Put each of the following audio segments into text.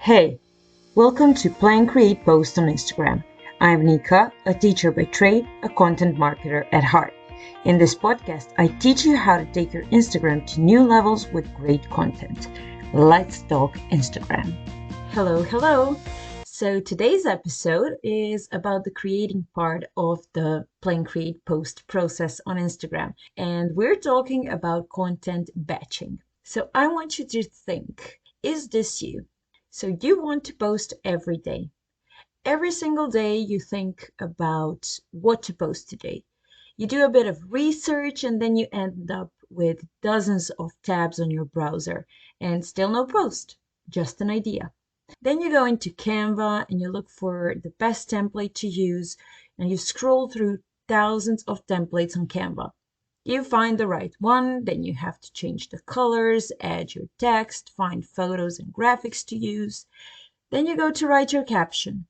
Hey, welcome to Plan Create Post on Instagram. I'm Nika, a teacher by trade, a content marketer at heart. In this podcast, I teach you how to take your Instagram to new levels with great content. Let's talk Instagram. Hello. So today's episode is about the creating part of the Plan Create Post process on Instagram. And we're talking about content batching. So I want you to think, is this you? So you want to post every day. Every single day you think about what to post today. You do a bit of research and then you end up with dozens of tabs on your browser and still no post, just an idea. Then you go into Canva and you look for the best template to use and you scroll through thousands of templates on Canva. You find the right one, then you have to change the colors, add your text, find photos and graphics to use. Then you go to write your caption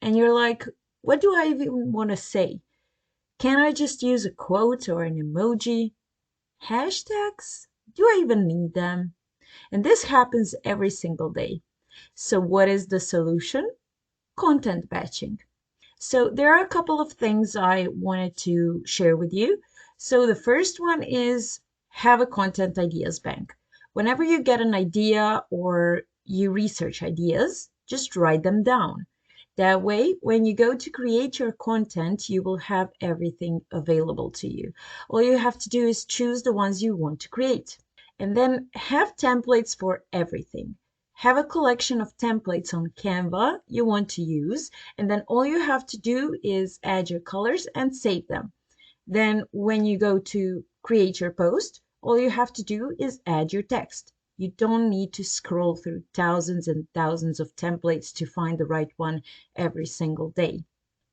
and you're like, what do I even want to say? Can I just use a quote or an emoji? Hashtags? Do I even need them? And this happens every single day. So what is the solution? Content batching. So there are a couple of things I wanted to share with you. So the first one is have a content ideas bank. Whenever you get an idea or you research ideas, just write them down. That way, when you go to create your content, you will have everything available to you. All you have to do is choose the ones you want to create. And then have templates for everything. Have a collection of templates on Canva you want to use, and then all you have to do is add your colors and save them. Then when you go to create your post, all you have to do is add your text. You don't need to scroll through thousands and thousands of templates to find the right one every single day.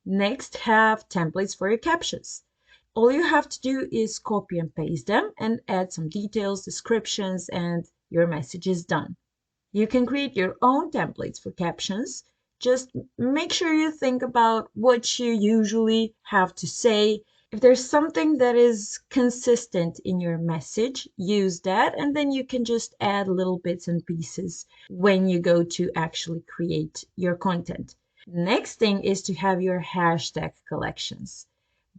Next, have templates for your captions. All you have to do is copy and paste them and add some details, descriptions, and your message is done. You can create your own templates for captions. Just make sure you think about what you usually have to say. If there's something that is consistent in your message, use that, and then you can just add little bits and pieces when you go to actually create your content. Next thing is to have your hashtag collections.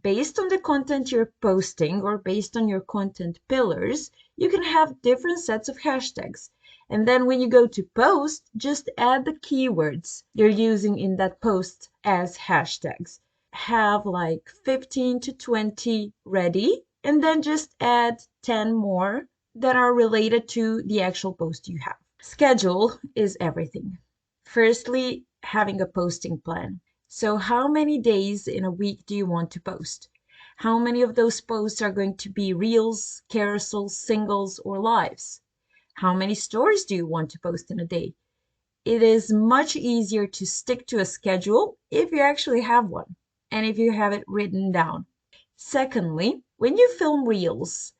Based on the content you're posting or based on your content pillars, you can have different sets of hashtags. And then when you go to post, just add the keywords you're using in that post as hashtags. Have like 15 to 20 ready, and then just add 10 more that are related to the actual post you have. Schedule is everything. Firstly, having a posting plan. So how many days in a week do you want to post? How many of those posts are going to be reels, carousels, singles, or lives? How many stories do you want to post in a day? It is much easier to stick to a schedule if you actually have one and if you have it written down. Secondly, when you film reels,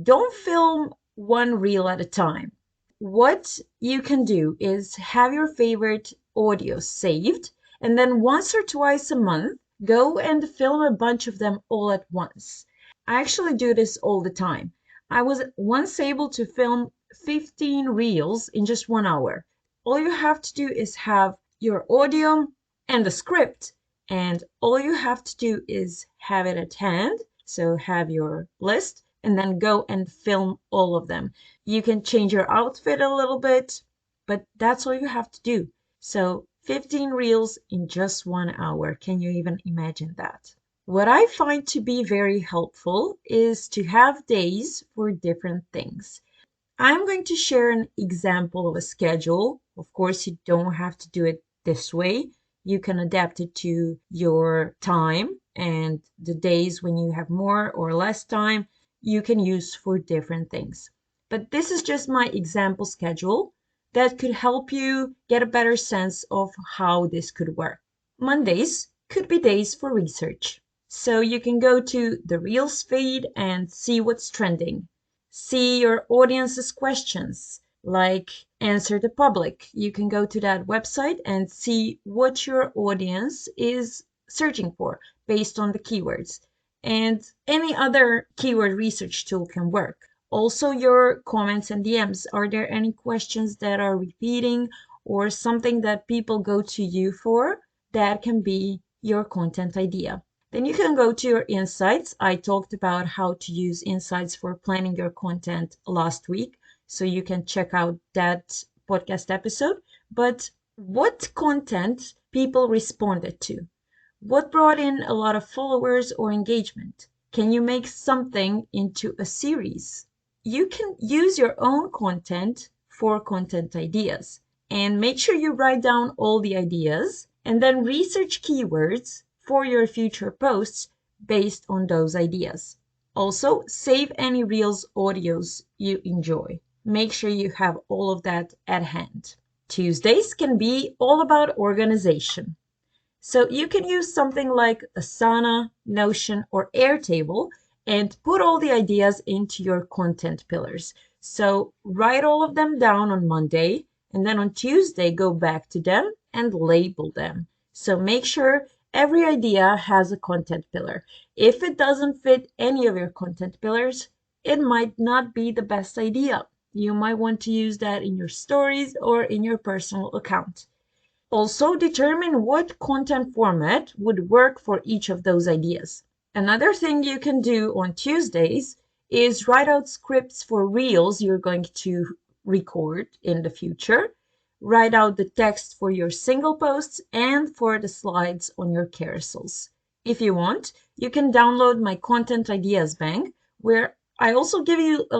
don't film one reel at a time. What you can do is have your favorite audio saved, and then once or twice a month, go and film a bunch of them all at once. I actually do this all the time. I was once able to film 15 reels in just 1 hour. All you have to do is have your audio and the script, and all you have to do is have it at hand. So have your list and then go and film all of them. You can change your outfit a little bit, but that's all you have to do. So 15 reels in just 1 hour. Can you even imagine that? What I find to be very helpful is to have days for different things. I'm going to share an example of a schedule. Of course, you don't have to do it this way. You can adapt it to your time and the days when you have more or less time, you can use for different things. But this is just my example schedule that could help you get a better sense of how this could work. Mondays could be days for research. So you can go to the Reels feed and see what's trending. See your audience's questions, like Answer the Public. You can go to that website and see what your audience is searching for based on the keywords. And any other keyword research tool can work. Also, your comments and DMs. Are there any questions that are repeating or something that people go to you for, that can be your content idea. Then you can go to your insights. I talked about how to use insights for planning your content last week, so you can check out that podcast episode. But what content people responded to? What brought in a lot of followers or engagement? Can you make something into a series? You can use your own content for content ideas, and make sure you write down all the ideas and then research keywords for your future posts based on those ideas. Also, save any Reels audios you enjoy. Make sure you have all of that at hand. Tuesdays can be all about organization. So you can use something like Asana, Notion, or Airtable and put all the ideas into your content pillars. So write all of them down on Monday, and then on Tuesday go back to them and label them. So make sure every idea has a content pillar. If it doesn't fit any of your content pillars, it might not be the best idea. You might want to use that in your stories or in your personal account. Also, determine what content format would work for each of those ideas. Another thing you can do on Tuesdays is write out scripts for reels you're going to record in the future. Write out the text for your single posts and for the slides on your carousels. If you want, you can download my content ideas bank, where I also give you a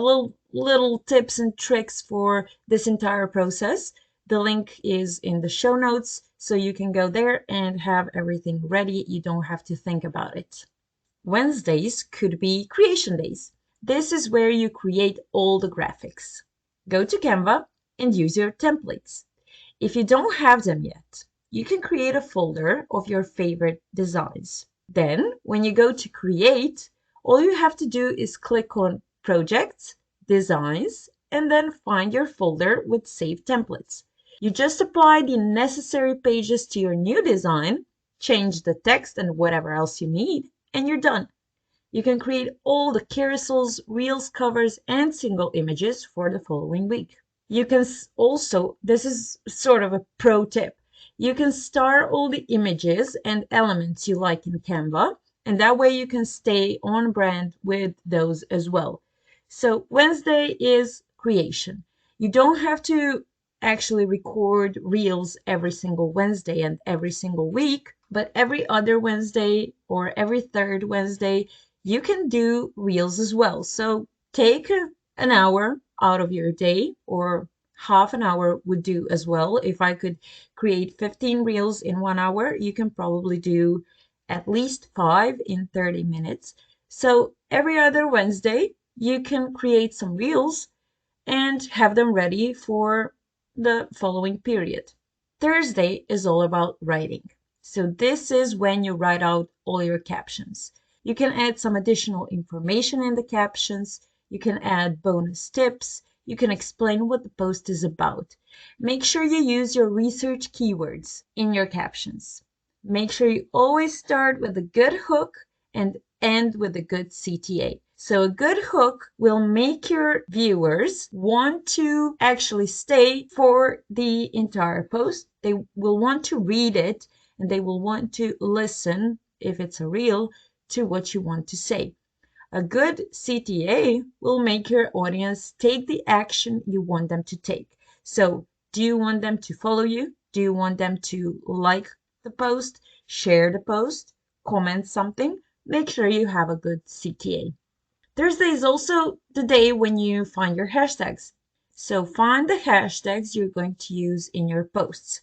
little tips and tricks for this entire process. The link is in the show notes, so you can go there and have everything ready. You don't have to think about it. Wednesdays could be creation days. This is where you create all the graphics. Go to Canva and use your templates. If you don't have them yet, you can create a folder of your favorite designs. Then, when you go to create, all you have to do is click on Projects, Designs, and then find your folder with saved templates. You just apply the necessary pages to your new design, change the text and whatever else you need, and you're done. You can create all the carousels, reels, covers, and single images for the following week. You can also, this is sort of a pro tip, you can star all the images and elements you like in Canva, and that way you can stay on brand with those as well. So Wednesday is creation. You don't have to actually record reels every single Wednesday and every single week, but every other Wednesday or every third Wednesday, you can do reels as well. So take an hour out of your day, or half an hour would do as well. If I could create 15 reels in 1 hour, you can probably do at least 5 in 30 minutes. So every other Wednesday, you can create some reels and have them ready for the following period. Thursday is all about writing. So this is when you write out all your captions. You can add some additional information in the captions. You can add bonus tips. You can explain what the post is about. Make sure you use your research keywords in your captions. Make sure you always start with a good hook and end with a good CTA. So a good hook will make your viewers want to actually stay for the entire post. They will want to read it, and they will want to listen, if it's a reel, to what you want to say. A good CTA will make your audience take the action you want them to take. So do you want them to follow you? Do you want them to like the post, share the post, comment something? Make sure you have a good CTA. Thursday is also the day when you find your hashtags. So find the hashtags you're going to use in your posts.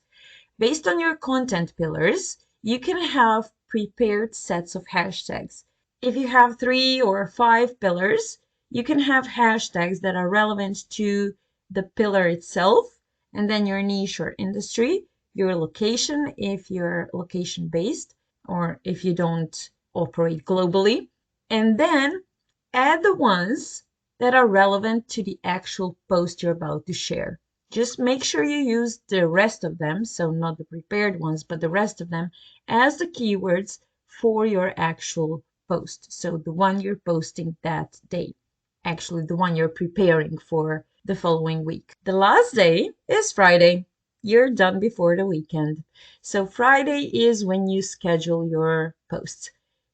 Based on your content pillars, you can have prepared sets of hashtags. If you have 3 or 5 pillars, you can have hashtags that are relevant to the pillar itself, and then your niche or industry, your location, if you're location based, or if you don't operate globally, and then add the ones that are relevant to the actual post you're about to share. Just make sure you use the rest of them, so not the prepared ones, but the rest of them, as the keywords for your actual post. So the one you're posting that day, actually the one you're preparing for the following week. The last day is Friday. you're done before the weekend. So Friday is when you schedule your posts.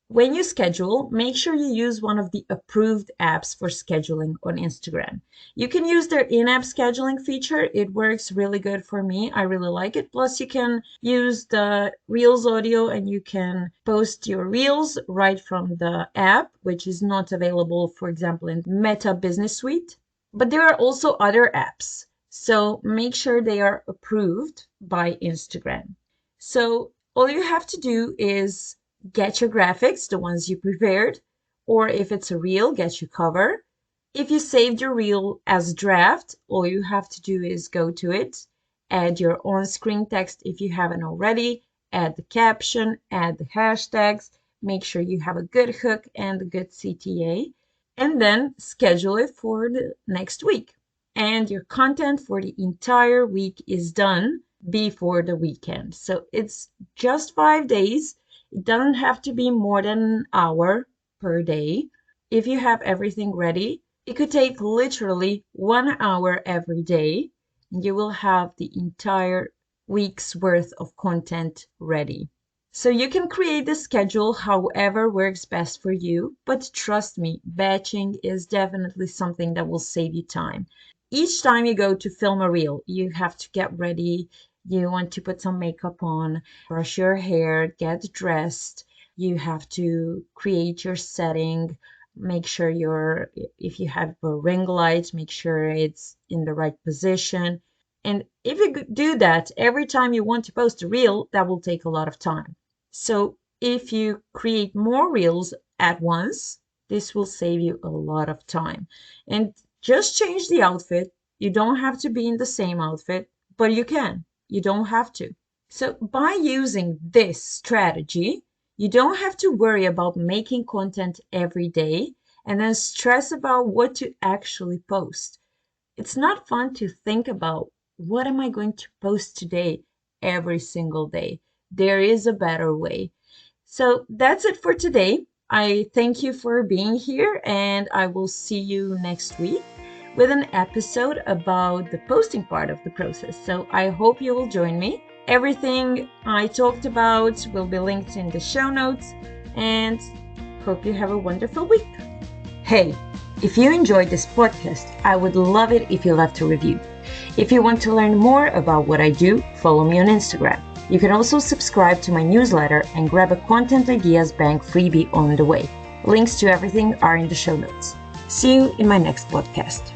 When you schedule, make sure you use one of the approved apps for scheduling on Instagram. You can use their in-app scheduling feature. It works really good for me. I really like it. Plus, you can use the Reels audio and you can post your Reels right from the app, which is not available, for example, in Meta Business Suite. But there are also other apps. So make sure they are approved by Instagram. So all you have to do is get your graphics, the ones you prepared, or if it's a reel, get your cover. If you saved your reel as draft, all you have to do is go to it, add your on-screen text if you haven't already, add the caption, add the hashtags, make sure you have a good hook and a good CTA, and then schedule it for the next week. And your content for the entire week is done before the weekend. So it's just 5 days. It doesn't have to be more than an hour per day. If you have everything ready, it could take literally 1 hour every day, and you will have the entire week's worth of content ready. So you can create the schedule however works best for you, but trust me, batching is definitely something that will save you time. Each time you go to film a reel, you have to get ready. You want to put some makeup on, brush your hair, get dressed. You have to create your setting, make sure if you have a ring light, make sure it's in the right position. And if you do that every time you want to post a reel, that will take a lot of time. So if you create more reels at once, this will save you a lot of time. And just change the outfit. You don't have to be in the same outfit, but you can. You don't have to. So by using this strategy, you don't have to worry about making content every day and then stress about what to actually post. It's not fun to think about what am I going to post today every single day. There is a better way. So that's it for today. I thank you for being here, and I will see you next week with an episode about the posting part of the process. So I hope you will join me. Everything I talked about will be linked in the show notes, and hope you have a wonderful week. Hey, if you enjoyed this podcast, I would love it if you left a review. If you want to learn more about what I do, follow me on Instagram. You can also subscribe to my newsletter and grab a Content Ideas Bank freebie on the way. Links to everything are in the show notes. See you in my next podcast.